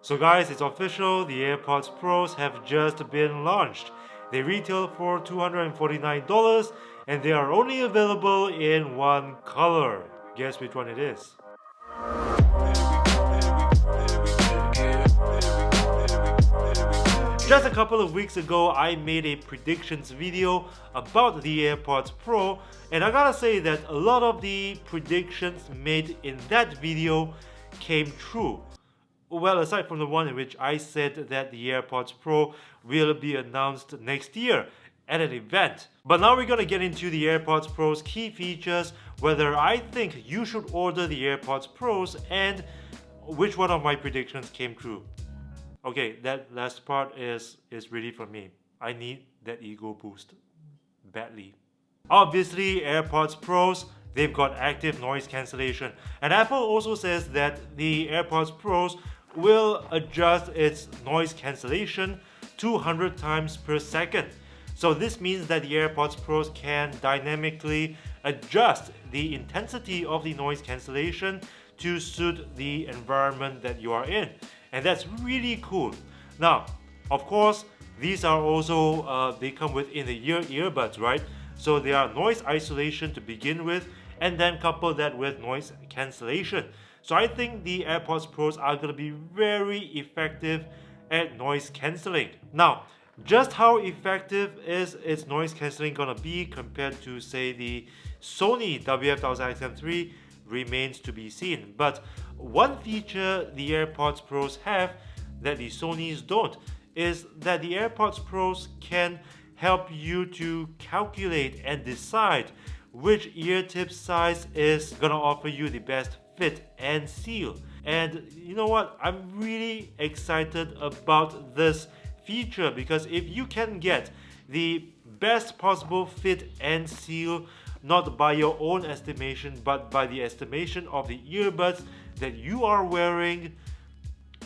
So guys, it's official, the AirPods Pros have just been launched. They retail for $249 and they are only available in one color. Guess which one it is? Just a couple of weeks ago, I made a predictions video about the AirPods Pro, and I gotta say that a lot of the predictions made in that video came true. Well, aside from the one in which I said that the AirPods Pro will be announced next year at an event. But now we're gonna get into the AirPods Pro's key features, whether I think you should order the AirPods Pros, and which one of my predictions came true. Okay, that last part is really for me. I need that ego boost badly. Obviously, AirPods Pros, they've got active noise cancellation. And Apple also says that the AirPods Pros will adjust its noise cancellation 200 times per second. So this means that the AirPods Pros can dynamically adjust the intensity of the noise cancellation to suit the environment that you are in. And that's really cool. Now, of course, these are also, they come with in-the-ear earbuds, right? So they are noise isolation to begin with, and then couple that with noise cancellation. So I think the AirPods Pros are going to be very effective at noise cancelling. Now, just how effective is its noise cancelling going to be compared to, say, the Sony WF-1000XM3 remains to be seen. But one feature the AirPods Pros have that the Sonys don't is that the AirPods Pros can help you to calculate and decide which ear tip size is gonna offer you the best fit and seal. And you know what? I'm really excited about this feature because if you can get the best possible fit and seal, not by your own estimation but by the estimation of the earbuds that you are wearing,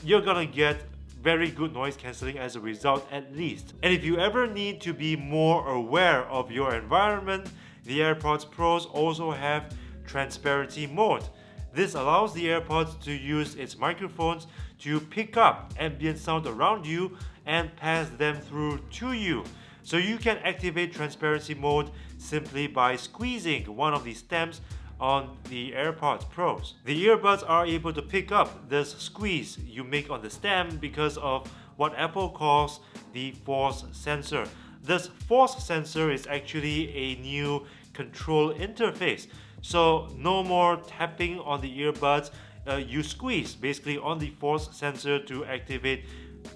you're gonna get very good noise cancelling as a result at least. And if you ever need to be more aware of your environment, the AirPods Pros also have transparency mode. This allows the AirPods to use its microphones to pick up ambient sound around you and pass them through to you. So you can activate transparency mode simply by squeezing one of the stems on the AirPods Pros. The earbuds are able to pick up this squeeze you make on the stem because of what Apple calls the force sensor. This force sensor is actually a new control interface. So no more tapping on the earbuds, you squeeze basically on the force sensor to activate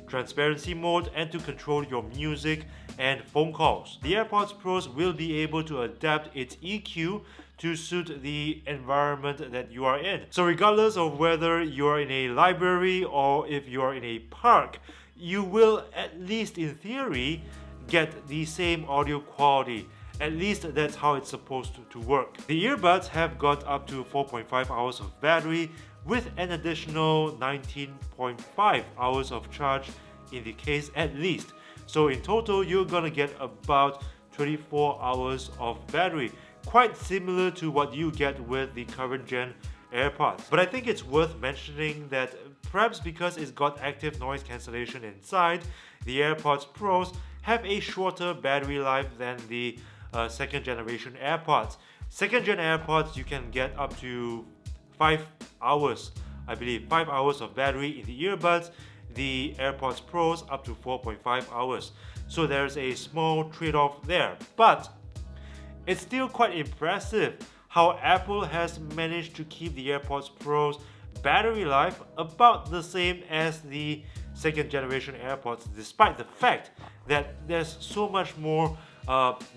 transparency mode and to control your music and phone calls. The AirPods Pros will be able to adapt its EQ to suit the environment that you are in. So regardless of whether you're in a library or if you're in a park, you will, at least in theory, get the same audio quality. At least that's how it's supposed to work. The earbuds have got up to 4.5 hours of battery with an additional 19.5 hours of charge in the case at least. So in total, you're gonna get about 24 hours of battery, quite similar to what you get with the current gen AirPods. But I think it's worth mentioning that perhaps because it's got active noise cancellation inside, the AirPods Pros have a shorter battery life than the second generation AirPods. Second gen AirPods, you can get up to 5 hours, I believe, 5 hours of battery in the earbuds. The AirPods Pros up to 4.5 hours. So there's a small trade-off there. But it's still quite impressive how Apple has managed to keep the AirPods Pro's battery life about the same as the second generation AirPods, despite the fact that there's so much more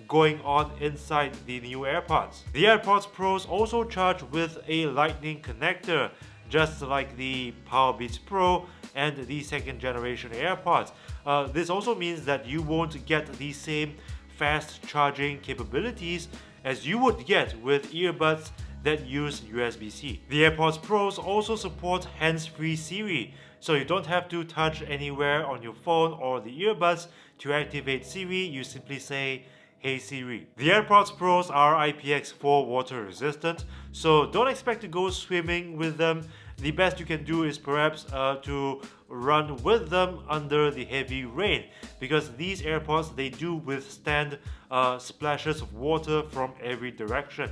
going on inside the new AirPods. The AirPods Pros also charge with a lightning connector, just like the Powerbeats Pro and the second generation AirPods. This also means that you won't get the same fast charging capabilities as you would get with earbuds that use USB-C. The AirPods Pros also support hands-free Siri, so you don't have to touch anywhere on your phone or the earbuds to activate Siri. You simply say, "Hey Siri." The AirPods Pros are IPX4 water resistant, so don't expect to go swimming with them. the best you can do is perhaps to run with them under the heavy rain, because these AirPods, they do withstand splashes of water from every direction.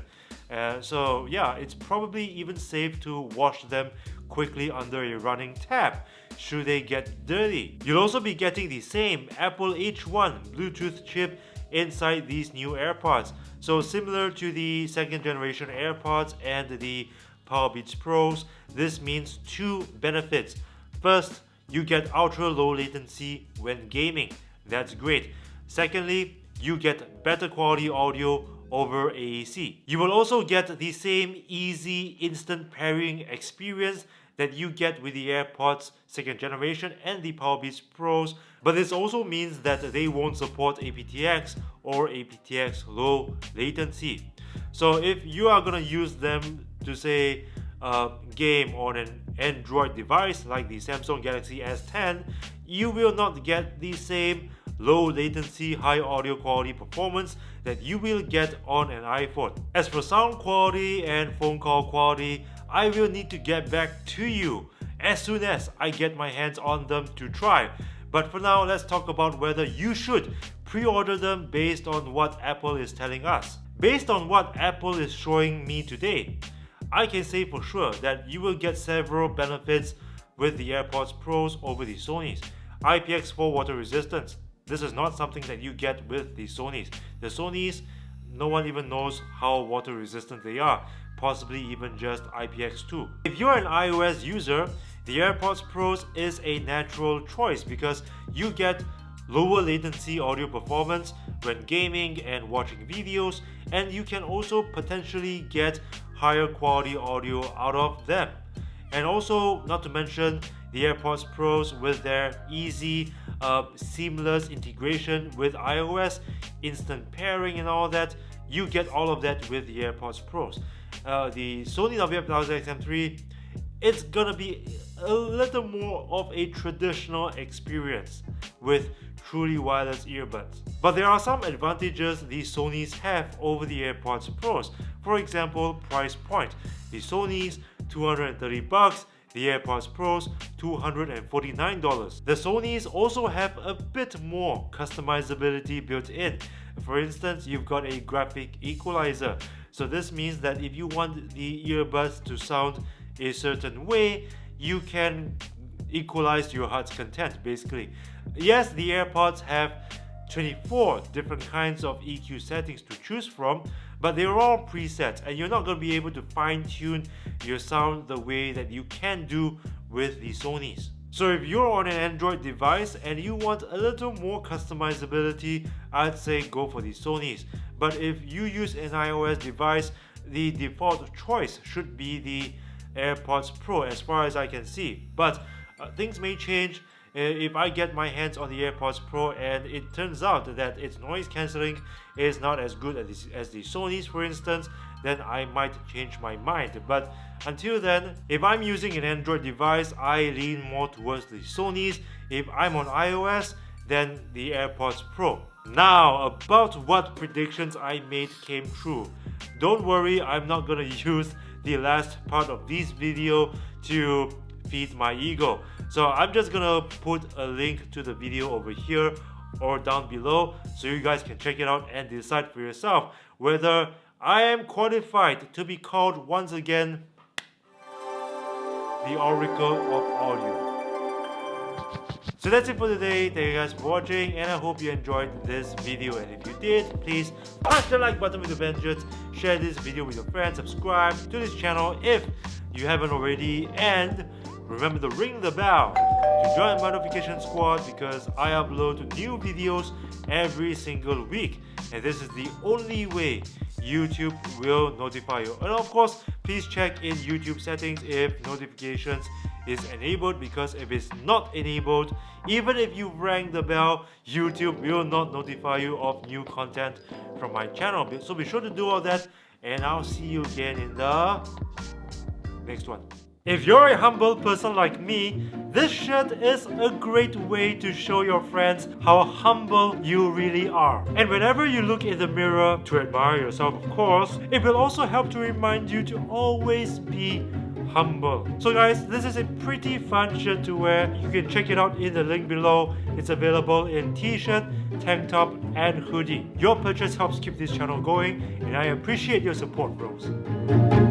So yeah, it's probably even safe to wash them quickly under a running tap should they get dirty. You'll also be getting the same Apple H1 Bluetooth chip inside these new AirPods. So similar to the second generation AirPods and the Powerbeats Pros, this means two benefits. First, you get ultra low latency when gaming. That's great. Secondly, you get better quality audio over AAC. You will also get the same easy instant pairing experience that you get with the AirPods second generation and the Powerbeats Pros, but this also means that they won't support aptX or aptX low latency. So if you are gonna use them to say game on an Android device like the Samsung Galaxy S10, you will not get the same low latency, high audio quality performance that you will get on an iPhone. As for sound quality and phone call quality, I will need to get back to you as soon as I get my hands on them to try. But for now, let's talk about whether you should pre-order them based on what Apple is telling us. Based on what Apple is showing me today, I can say for sure that you will get several benefits with the AirPods Pros over the Sonys. IPX4 water resistance. This is not something that you get with the Sonys. The Sonys, no one even knows how water resistant they are, possibly even just IPX2. If you're an iOS user, the AirPods Pros is a natural choice because you get lower latency audio performance when gaming and watching videos, and you can also potentially get higher quality audio out of them. And also, not to mention, the AirPods Pros with their easy, seamless integration with iOS, instant pairing and all that, you get all of that with the AirPods Pros. The Sony WF-1000XM3, it's gonna be a little more of a traditional experience with truly wireless earbuds. But there are some advantages the Sonys have over the AirPods Pros. For example, price point. The Sonys, $230, the AirPods Pros, $249. The Sonys also have a bit more customizability built in. For instance, you've got a graphic equalizer. So this means that if you want the earbuds to sound a certain way, you can equalize your heart's content, basically. Yes, the AirPods have 24 different kinds of EQ settings to choose from, but they're all presets, and you're not going to be able to fine-tune your sound the way that you can do with the Sonys. So if you're on an Android device and you want a little more customizability, I'd say go for the Sonys. But if you use an iOS device, the default choice should be the AirPods Pro as far as I can see. But things may change if I get my hands on the AirPods Pro and it turns out that its noise cancelling is not as good as the Sonys, for instance, then I might change my mind. But until then, if I'm using an Android device, I lean more towards the Sonys. If I'm on iOS, then the AirPods Pro. Now, about what predictions I made came true. Don't worry, I'm not gonna use the last part of this video to feed my ego. So I'm just gonna put a link to the video over here or down below so you guys can check it out and decide for yourself whether I am qualified to be called once again the Oracle of Audio. So that's it for today. Thank you guys for watching, and I hope you enjoyed this video. And if you did, please punch the like button with a vengeance, share this video with your friends, subscribe to this channel if you haven't already, and remember to ring the bell to join my notification squad because I upload new videos every single week, and this is the only way YouTube will notify you. And of course, please check in YouTube settings if notifications is enabled, because if it's not enabled, even if you rang the bell, YouTube will not notify you of new content from my channel. So be sure to do all that, and I'll see you again in the next one. If you're a humble person like me, this shirt is a great way to show your friends how humble you really are. And whenever you look in the mirror, to admire yourself of course, it will also help to remind you to always be humble. So guys, this is a pretty fun shirt to wear. You can check it out in the link below. It's available in t-shirt, tank top, and hoodie. Your purchase helps keep this channel going, and I appreciate your support, bros.